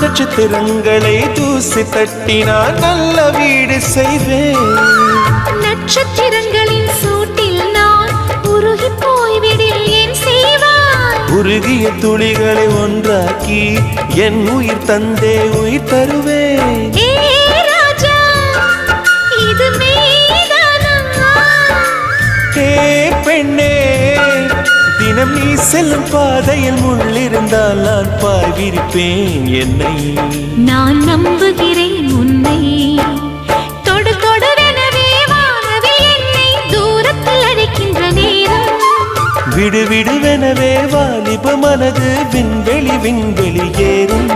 நட்சத்திரங்களை தூசி தட்டினால் நல்ல வீடு செய்வேன். நட்சத்திரங்களின் சூட்டில் நான் உருகி போய்விடில் ஏன் செய்வாய்? உருகிய துளிகளை ஒன்றாக்கி என் உயிர் தந்தே உயிர் தருவேன். ஏ ராஜா, இது மெய்தானா? ஏ பெண்ணே, தினம் நீ செல்லும் பாதையில் முள்ளிருந்தால் நான் பாய் விரிப்பேன் என்னை. நான் நம்புகிறேன் உன்னை. தொடு தொடுவெனவே வானவில் என்னை தூரத்தில் அழைக்கின்ற நேரம். விடு விடுவெனவே வாலிப மனது விண்வெளி விண்வெளி ஏறும்.